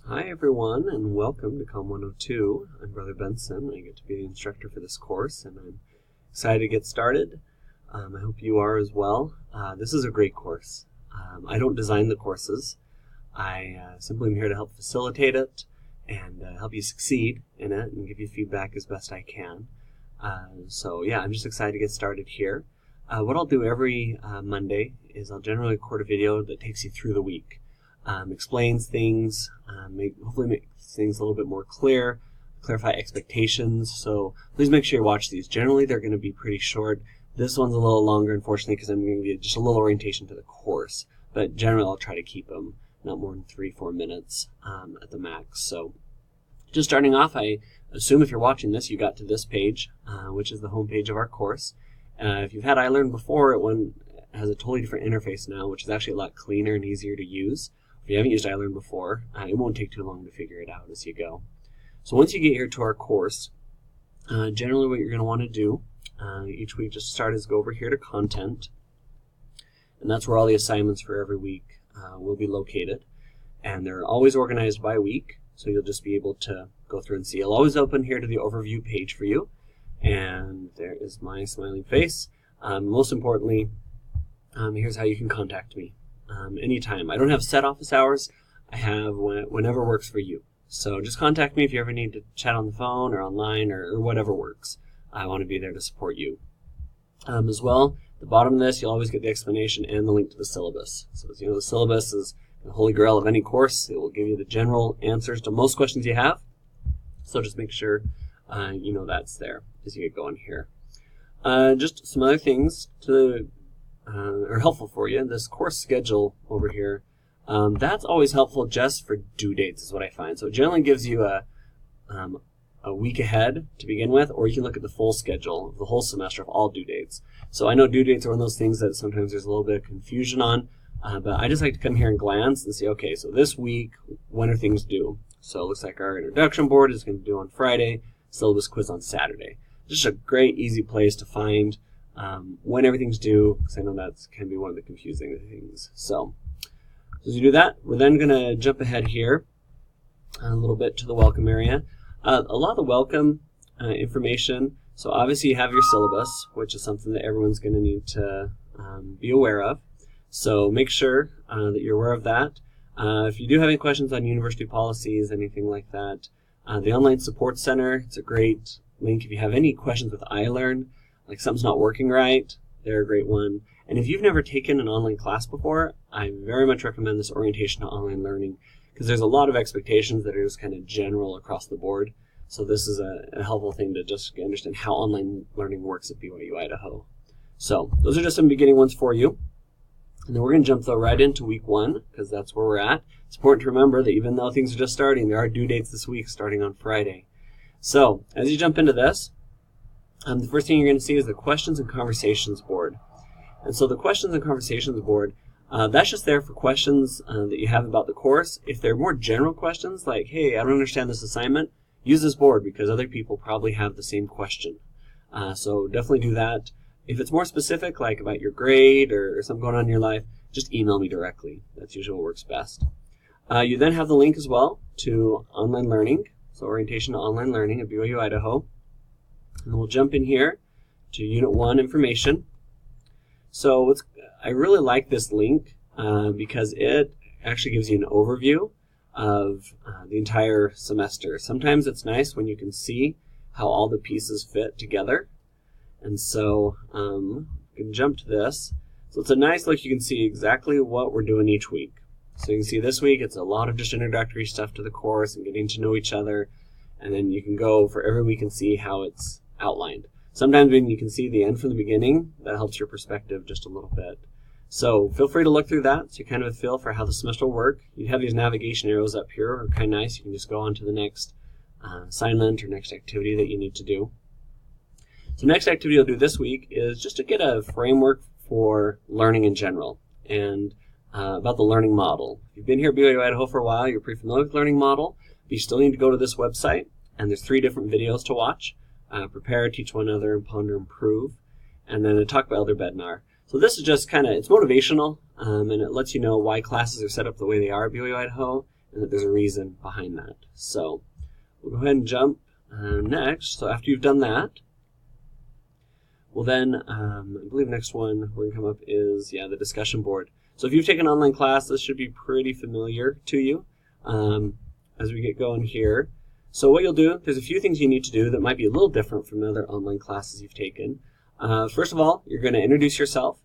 Hi everyone, and welcome to Comm 102. I'm Brother Benson. I get to be the instructor for this course, and I'm excited to get started. I hope you are as well. This is a great course. I don't design the courses. I simply am here to help facilitate it and help you succeed in it and give you feedback as best I can. So yeah, I'm just excited to get started here. What I'll do every Monday is I'll generally record a video that takes you through the week. Explains things, hopefully makes things a little bit more clear, clarify expectations, so please make sure you watch these. Generally they're going to be pretty short. This one's a little longer, unfortunately, because I'm going to give you just a little orientation to the course, but generally I'll try to keep them not more than 3-4 minutes at the max. So just starting off, I assume if you're watching this you got to this page, which is the home page of our course. If you've had iLearn before, it has a totally different interface now, which is actually a lot cleaner and easier to use. If you haven't used iLearn before, it won't take too long to figure it out as you go. So once you get here to our course, generally what you're going to want to do each week just to start is go over here to content, and that's where all the assignments for every week will be located, and they're always organized by week, so you'll just be able to go through and see. I'll always open here to the overview page for you, and there is my smiling face. Most importantly, here's how you can contact me. Anytime. I don't have set office hours. I have whenever works for you. So just contact me if you ever need to chat on the phone or online or whatever works. I want to be there to support you. As well, at the bottom of this, you'll always get the explanation and the link to the syllabus. So as you know, the syllabus is the holy grail of any course. It will give you the general answers to most questions you have. So just make sure you know that's there as you get going here. Just some other things are helpful for you. This course schedule over here, that's always helpful just for due dates is what I find. So it generally gives you a week ahead to begin with, or you can look at the full schedule of the whole semester of all due dates. So I know due dates are one of those things that sometimes there's a little bit of confusion on, but I just like to come here and glance and see, okay, so this week, when are things due? So it looks like our introduction board is going to be due on Friday, syllabus quiz on Saturday. Just a great, easy place to find when everything's due, because I know that can be one of the confusing things. So as you do that, we're then going to jump ahead here a little bit to the welcome area. A lot of the welcome information, so obviously you have your syllabus, which is something that everyone's going to need to be aware of. So make sure that you're aware of that. If you do have any questions on university policies, anything like that, the Online Support Center, it's a great link. If you have any questions with iLearn, like something's not working right, they're a great one. And if you've never taken an online class before, I very much recommend this Orientation to Online Learning, because there's a lot of expectations that are just kind of general across the board. So this is a helpful thing to just understand how online learning works at BYU Idaho. So those are just some beginning ones for you. And then we're going to jump though right into week 1, because that's where we're at. It's important to remember that even though things are just starting, there are due dates this week starting on Friday. So as you jump into this, the first thing you're going to see is the Questions and Conversations board. And so the Questions and Conversations board, that's just there for questions that you have about the course. If they're more general questions like, hey, I don't understand this assignment, use this board because other people probably have the same question. So definitely do that. If it's more specific, like about your grade or something going on in your life, just email me directly. That's usually what works best. You then have the link as well to online learning, so Orientation to Online Learning at BYU Idaho. And we'll jump in here to Unit 1 information. So I really like this link because it actually gives you an overview of the entire semester. Sometimes it's nice when you can see how all the pieces fit together. And so you can jump to this. So it's a nice look. You can see exactly what we're doing each week. So you can see this week it's a lot of just introductory stuff to the course and getting to know each other. And then you can go for every week and see how it's outlined. Sometimes when you can see the end from the beginning, that helps your perspective just a little bit. So feel free to look through that so you kind of a feel for how the semester will work. You have these navigation arrows up here, are kind of nice. You can just go on to the next assignment or next activity that you need to do. So next activity you'll do this week is just to get a framework for learning in general and about the learning model. If you've been here at BYU Idaho for a while, you're pretty familiar with the learning model, but you still need to go to this website, and there's 3 different videos to watch. Prepare, Teach One Another, and Ponder, Improve, and then a talk by Elder Bednar. So this is just kind of, it's motivational, and it lets you know why classes are set up the way they are at BYU Idaho, and that there's a reason behind that. So we'll go ahead and jump next. So after you've done that, well then, I believe next one we're going to come up is, the discussion board. So if you've taken an online class, this should be pretty familiar to you as we get going here. So what you'll do, there's a few things you need to do that might be a little different from other online classes you've taken. First of all, you're going to introduce yourself,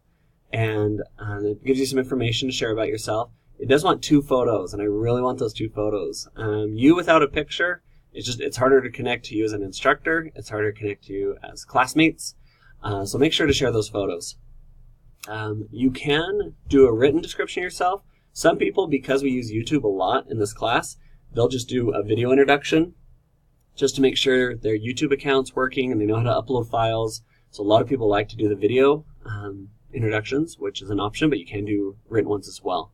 and it gives you some information to share about yourself. It does want 2 photos, and I really want those 2 photos. You without a picture, it's harder to connect to you as an instructor. It's harder to connect to you as classmates. So make sure to share those photos. You can do a written description of yourself. Some people, because we use YouTube a lot in this class, they'll just do a video introduction just to make sure their YouTube account's working and they know how to upload files. So a lot of people like to do the video introductions, which is an option, but you can do written ones as well.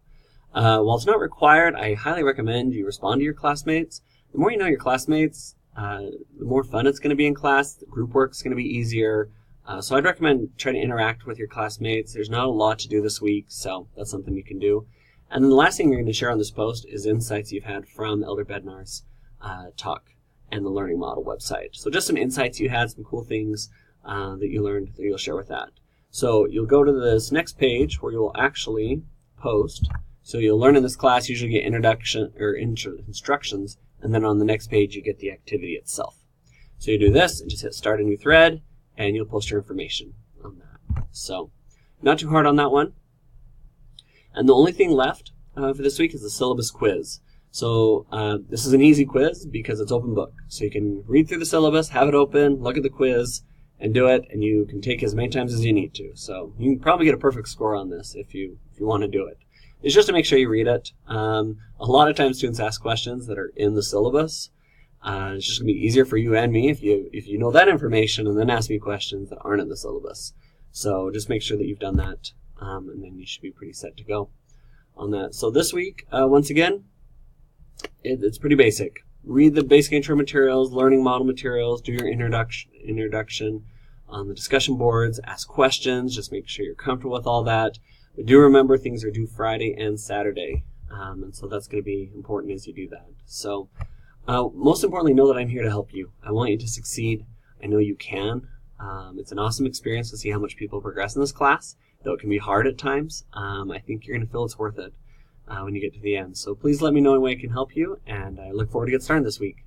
While it's not required, I highly recommend you respond to your classmates. The more you know your classmates, the more fun it's going to be in class. The group work's going to be easier. So I'd recommend trying to interact with your classmates. There's not a lot to do this week, so that's something you can do. And then the last thing you're going to share on this post is insights you've had from Elder Bednar's talk and the Learning Model website. So just some insights you had, some cool things that you learned that you'll share with that. So you'll go to this next page where you'll actually post. So you'll learn in this class, usually get introduction or instructions, and then on the next page you get the activity itself. So you do this and just hit start a new thread, and you'll post your information on that. So not too hard on that one. And the only thing left for this week is the syllabus quiz. So this is an easy quiz because it's open book. So you can read through the syllabus, have it open, look at the quiz, and do it, and you can take as many times as you need to. So you can probably get a perfect score on this if you want to do it. It's just to make sure you read it. A lot of times students ask questions that are in the syllabus. It's just going to be easier for you and me if you know that information and then ask me questions that aren't in the syllabus. So just make sure that you've done that, and then you should be pretty set to go on that. So this week, once again, it's pretty basic. Read the basic intro materials, learning model materials, do your introduction on the discussion boards, ask questions, just make sure you're comfortable with all that. But do remember things are due Friday and Saturday, and so that's going to be important as you do that. So most importantly, know that I'm here to help you. I want you to succeed. I know you can. It's an awesome experience to see how much people progress in this class, though it can be hard at times. I think you're going to feel it's worth it when you get to the end. So please let me know any way I can help you, and I look forward to getting started this week.